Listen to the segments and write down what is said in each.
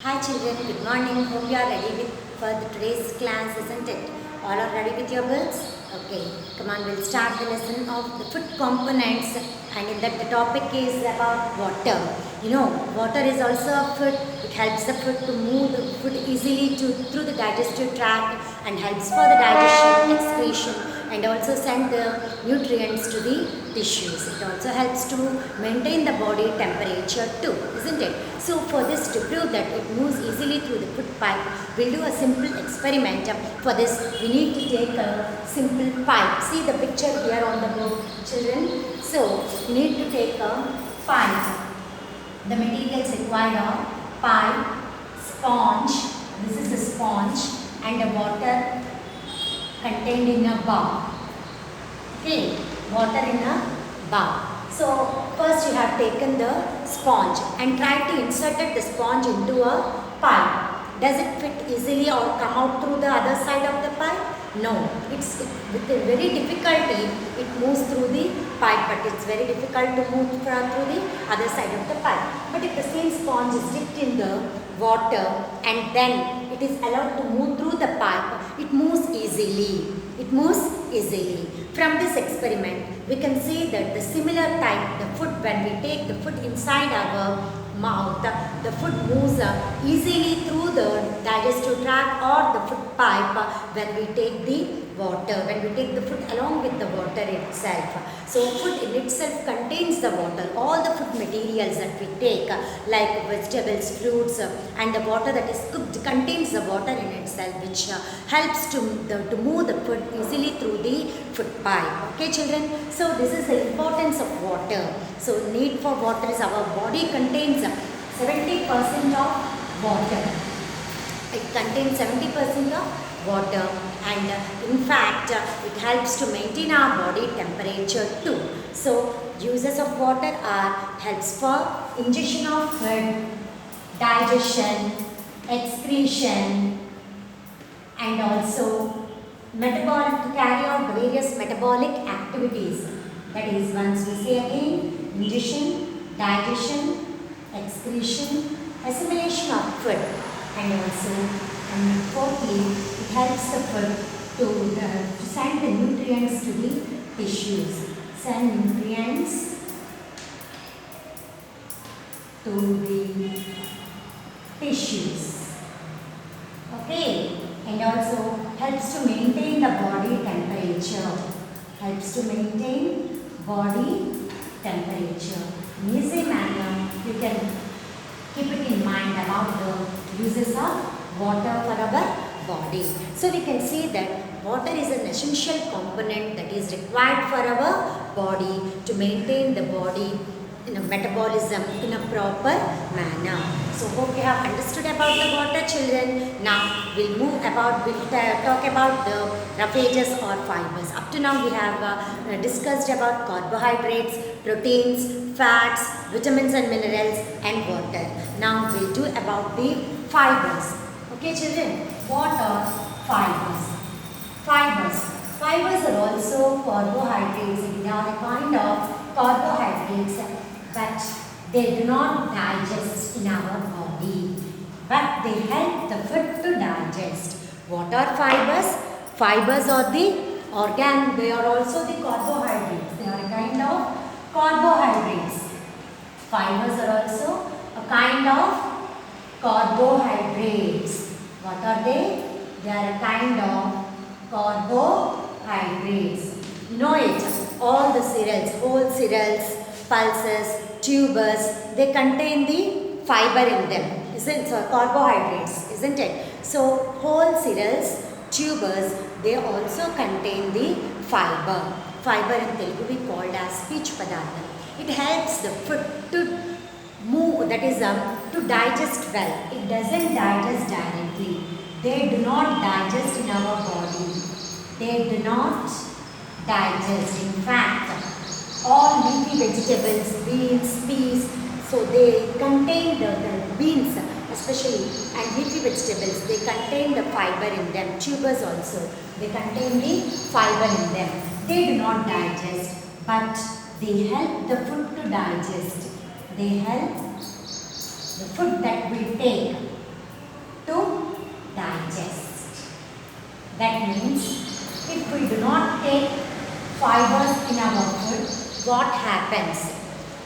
Hi children, good morning. Hope you are ready for today's class, isn't it? All are ready with your books? Okay, come on, we'll start the lesson of the food components, and in that the topic is about water. Water is also a food. It helps the food to move the food easily through the digestive tract and helps for the digestion, excretion, and also send the nutrients to the tissues. It also helps to maintain the body temperature too, isn't it? So for this, to prove that it moves easily through the food pipe, we'll do a simple experiment. For this, we need to take a simple pipe. See the picture here on the board, children. So we need to take a pipe. The materials required are pipe, sponge, this is the sponge, and the water contained in a bar. Okay, water in a bar. So first you have taken the sponge and tried to insert the sponge into a pipe. Does it fit easily or come out through the other side of the pipe? No, with a very difficulty it moves through the pipe, but it's very difficult to move through the other side of the pipe. But if the same sponge is dipped in the water and then it is allowed to move through the pipe, it moves easily. It moves easily. From this experiment, we can see that the similar type, the food, when we take the food inside our mouth, the food moves easily through the digestive tract or the food pipe when we take the water, when we take the food along with the water itself. So food in itself contains the water. All the food materials that we take like vegetables, fruits and the water that is cooked contains the water in itself, which helps to move the food easily through the food pipe. Okay children, so this is the importance of water. So need for water is our body contains 70% of water. It contains 70% of water, and in fact it helps to maintain our body temperature too. So uses of water are helps for ingestion of food, digestion, excretion, and also to carry out various metabolic activities. That is, once we say again, ingestion, digestion, excretion, assimilation of food, and also, and fourthly, it helps the food to send the nutrients to the tissues. Send nutrients to the tissues. Okay, and also helps to maintain the body temperature. Helps to maintain body temperature. In easy manner, you can keep it in mind about the uses of water for our body. So we can see that water is an essential component that is required for our body to maintain the body in a metabolism in a proper manner. So hope you have understood about the water, children. Now we'll talk about the roughages or fibers. Up to now we have discussed about carbohydrates, proteins, fats, vitamins and minerals, and water. Now we'll do about the fibers. Okay children, what are fibers? Fibers are also carbohydrates. They are a kind of carbohydrates, but they do not digest in our body, but they help the food to digest. What are fibers? Fibers are they are also the carbohydrates. They are a kind of carbohydrates. Fibers are also a kind of carbohydrates. What are they? They are a kind of carbohydrates. You know it, all the cereals, whole cereals, pulses, tubers, they contain the fiber in them, isn't it? So carbohydrates, isn't it? So whole cereals, tubers, they also contain the fiber. Fiber in Telugu we called as speech padartham. It helps the food to move, that is to digest well. It doesn't digest directly. They do not digest in our body. They do not digest. In fact, all leafy vegetables, beans, peas, so they contain the beans especially, and leafy vegetables, they contain the fiber in them. Tubers also, they contain the fiber in them. They do not digest, but they help the food to digest. They help the food that we take fibers in our food, what happens?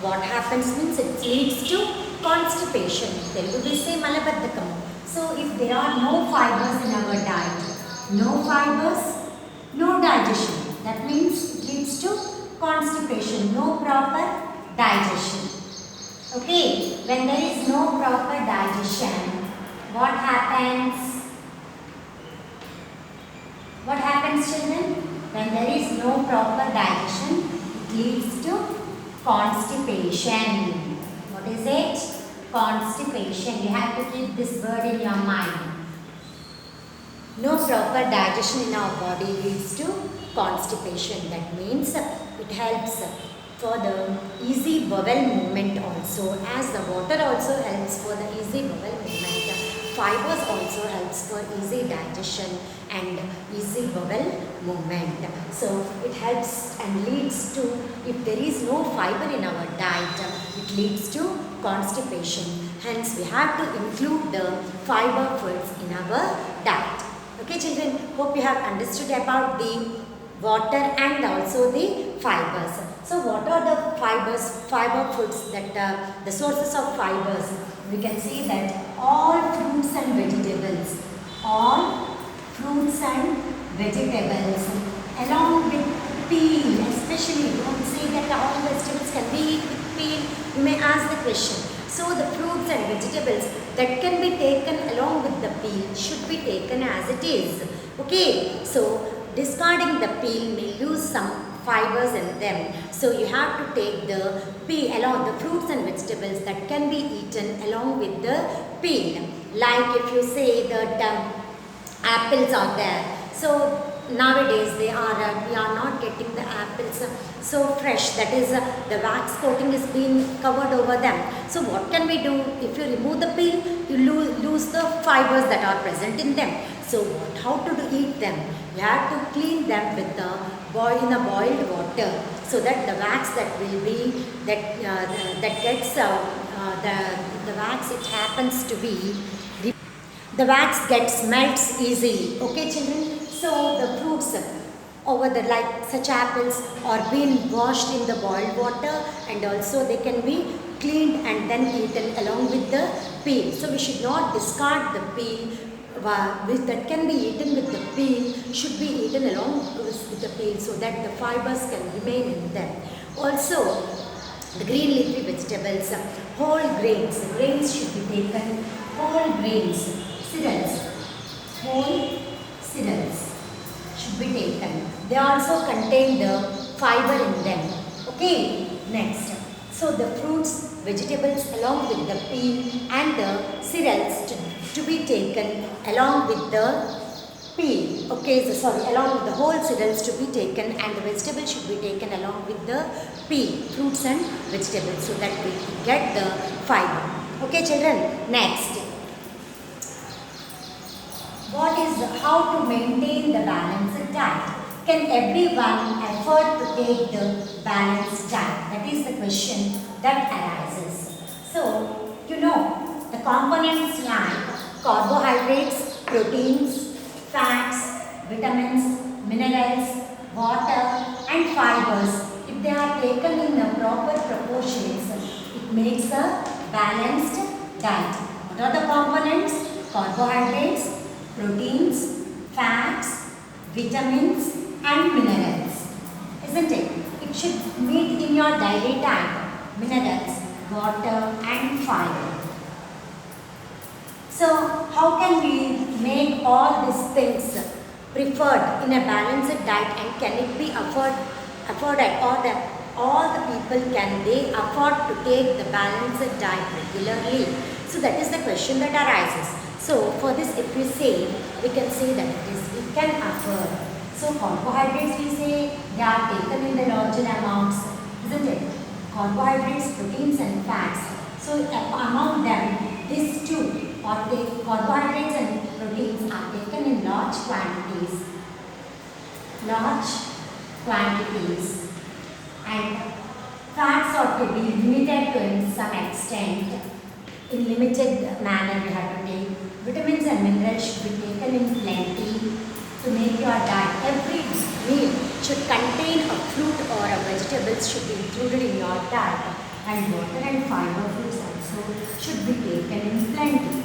What happens means it leads to constipation. Telugu we say malabaddakam. So if there are no fibers in our diet, no fibers, no digestion. That means it leads to constipation, no proper digestion. Okay, when there is no proper digestion, what happens? What happens, children? When there is no proper digestion, it leads to constipation. What is it? Constipation. You have to keep this word in your mind. No proper digestion in our body leads to constipation. That means it helps for the easy bowel movement also, as the water also helps for the easy bowel movement. Fibers also helps for easy digestion and easy bowel movement. So it helps and leads to, if there is no fiber in our diet, it leads to constipation. Hence we have to include the fiber foods in our diet. Okay children, hope you have understood about the water and also the fibers. So what are the fibers, fiber foods that the sources of fibers? We can see that all fruits and vegetables, all fruits and vegetables along with peel, especially don't say that all vegetables can be eaten with peel. You may ask the question. So the fruits and vegetables that can be taken along with the peel should be taken as it is. Okay, so discarding the peel may lose some fibers in them. So you have to take the peel along, the fruits and vegetables that can be eaten along with the peel. Like if you say that apples are there. So nowadays we are not getting the apples so fresh, that is the wax coating is being covered over them. So what can we do? If you remove the peel, you lose the fibers that are present in them. So how to eat them? You have to clean them with the boiled water, so that the wax that will be that gets the wax, it happens to be the wax gets melts easily. Okay children, so the fruits over the, like such apples, are being washed in the boiled water, and also they can be cleaned and then eaten along with the peel. So we should not discard the peel. That can be eaten with the peel should be eaten along with the peel, so that the fibers can remain in them. Also the green leafy vegetables, whole grains should be taken, whole grains, cereals, whole cereals should be taken. They also contain the fiber in them. Okay, next. So the fruits, vegetables along with the peel and the cereals to be taken along with the peel. Okay, so sorry, along with the whole cereals to be taken, and the vegetables should be taken along with the peel, fruits and vegetables, so that we get the fiber. Okay children, next. What is how to maintain the balanced diet? Can everyone afford to take the balanced diet? That is the question that arises. So, you know, the components like carbohydrates, proteins, fats, vitamins, minerals, water and fibers, if they are taken in the proper proportions, it makes a balanced diet. What are the components? Carbohydrates, proteins, fats, vitamins and minerals. Isn't it? It should meet in your daily diet. Minerals, water and fiber. So how can we make all these things preferred in a balanced diet, and can it be afforded, or that all the people can they afford to take the balanced diet regularly? So that is the question that arises. So for this, if we say, we can say that we can afford. So carbohydrates, we say they are taken in the larger amounts, isn't it? Carbohydrates, proteins and fats. So among them, these two, or carbohydrates and proteins, are taken in large quantities. And fats are to be limited to some extent. In limited manner we have to take. Vitamins and minerals should be taken in plenty to make your diet. Every meal should contain a fruit or a vegetables should be included in your diet, and water and fiber foods also should be taken in plenty.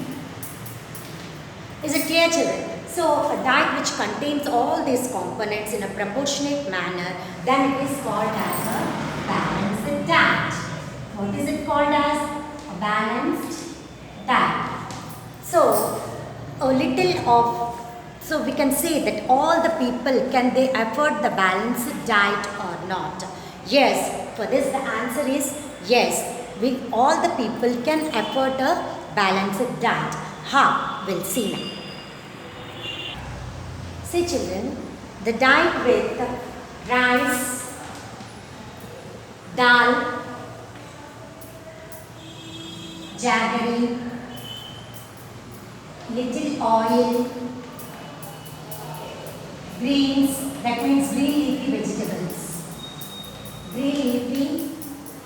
Is it clear, children? So, a diet which contains all these components in a proportionate manner, then it is called as a balanced diet. What is it called as? A balanced diet. So, a little of, so we can say that all the people, can they afford the balanced diet or not? Yes, for this the answer is yes. All the people can afford a balanced diet. How? We'll see now. See children, the diet with rice, dal, jaggery, little oil, greens, that means green leafy vegetables. Green leafy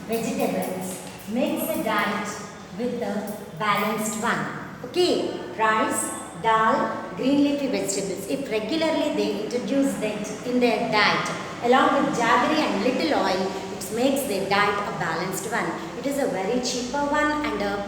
vegetables makes a diet with the balanced one. Okay, rice, dal, green leafy vegetables. If regularly they introduce that in their diet along with jaggery and little oil, it makes their diet a balanced one. It is a very cheaper one, and the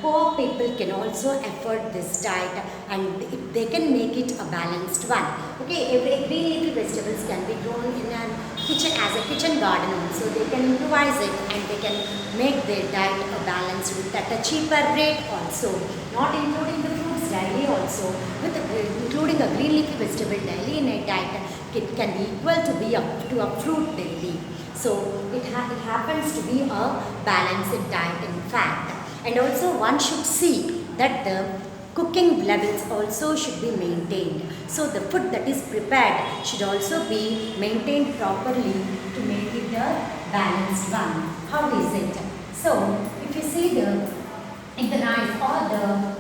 poor people can also afford this diet, and they can make it a balanced one. Okay, every green leafy vegetables can be grown in a kitchen as a kitchen garden also. They can improvise it and they can make their diet a balanced with at a cheaper rate also, not including the fruits daily also. With including a green leafy vegetable daily in a diet, it can be equal to a fruit daily. So it happens to be a balanced diet in fact. And also one should see that the cooking levels also should be maintained. So the food that is prepared should also be maintained properly to make it a balanced one. How is it? So if you see in the rice or the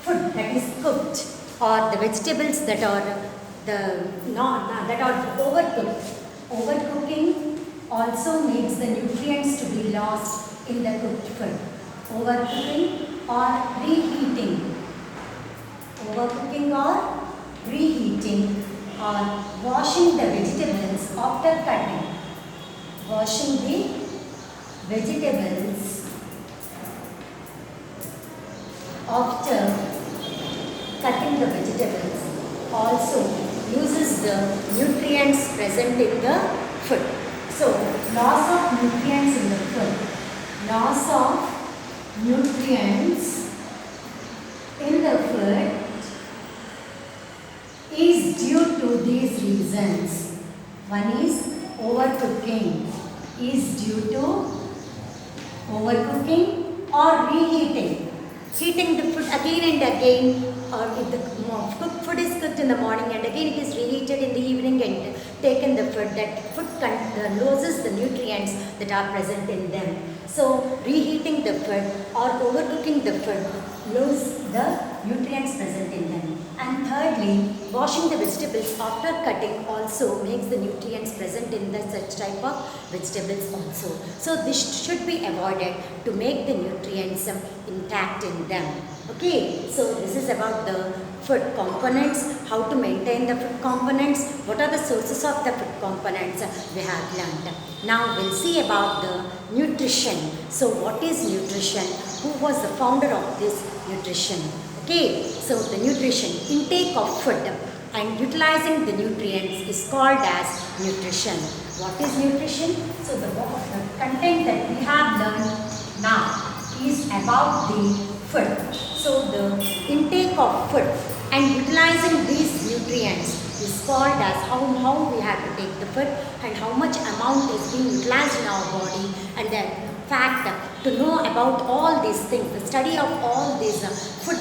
food that is cooked, or the vegetables that are overcooked, overcooking also makes the nutrients to be lost in the cooked food. Overcooking or reheating. Overcooking or reheating, or washing the vegetables after cutting. Washing the vegetables after cutting the vegetables also uses the nutrients present in the food. So, loss of nutrients in the food. Loss of nutrients in the food is due to these reasons. One is overcooking, is due to overcooking or reheating. Heating the food again and again, or if the food is cooked in the morning and again it is reheated in the evening and taken the food, that food loses the nutrients that are present in them. So reheating the food or overcooking the food loses the nutrients present in them. And thirdly, washing the vegetables after cutting also makes the nutrients present in the such type of vegetables also. So this should be avoided to make the nutrients intact in them. Okay, so this is about the food components, how to maintain the food components, what are the sources of the food components we have learned. Now we'll see about the nutrition. So what is nutrition? Who was the founder of this nutrition? Okay, so the nutrition, intake of food and utilizing the nutrients is called as nutrition. What is nutrition? So the content that we have learned now is about the food. So the intake of food and utilizing these nutrients is called as how we have to take the food and how much amount is being utilized in our body, and the fact to know about all these things, the study of all these food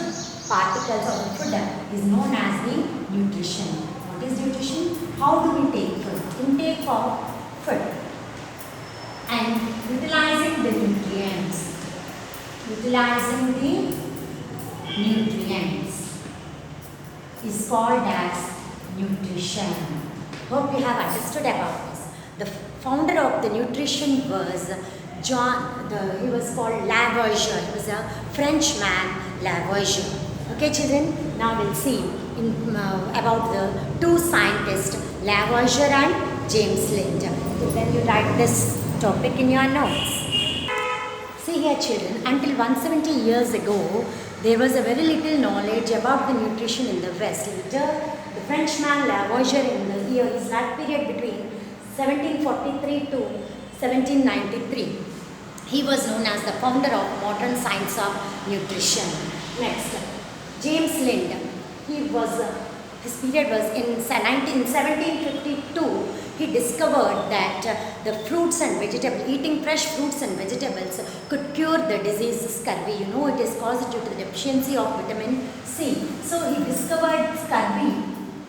particles of the food is known as the nutrition. What is nutrition? How do we take food? Intake of food and utilizing the nutrients. Utilizing the nutrients is called as nutrition. Hope you have understood about this. The founder of the nutrition was he was called Lavoisier. He was a Frenchman, Lavoisier. Okay children, now we'll see about the two scientists, Lavoisier and James Lind. So then you write this topic in your notes. See here children, until 170 years ago, there was a very little knowledge about the nutrition in the West. Later, the Frenchman Lavoisier in the year, his life period between 1743 to 1793. He was known as the founder of modern science of nutrition. Next, James Lind. His period was in 1752. He discovered that the fruits and vegetables, eating fresh fruits and vegetables could cure the disease scurvy. You know, it is caused due to the deficiency of vitamin C. So he discovered scurvy,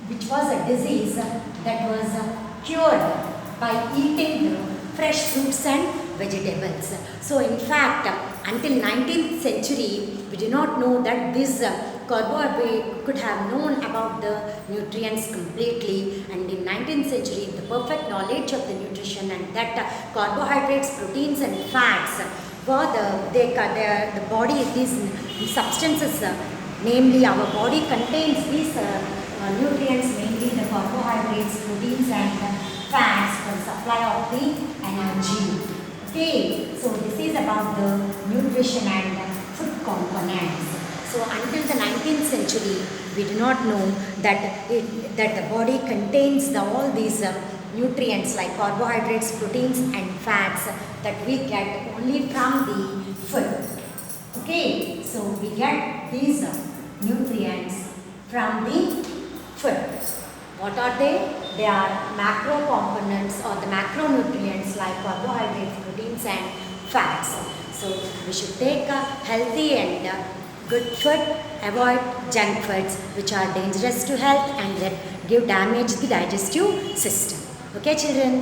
which was a disease that was cured by eating fresh fruits and vegetables. So in fact, until 19th century, we do not know that this carbohydrate could have known about the nutrients completely, and in 19th century the perfect knowledge of the nutrition and that carbohydrates, proteins and fats were the body, these substances, namely our body contains these nutrients, mainly the carbohydrates, proteins and fats for supply of the energy. Okay, so this is about the nutrition and food components. So until the 19th century, we do not know that the body contains all these nutrients like carbohydrates, proteins and fats that we get only from the food. Okay, so we get these nutrients from the food. What are they? They are macro components or the macronutrients like carbohydrates, proteins and fats. So we should take a healthy and good food, avoid junk foods which are dangerous to health and that give damage to the digestive system. Okay children?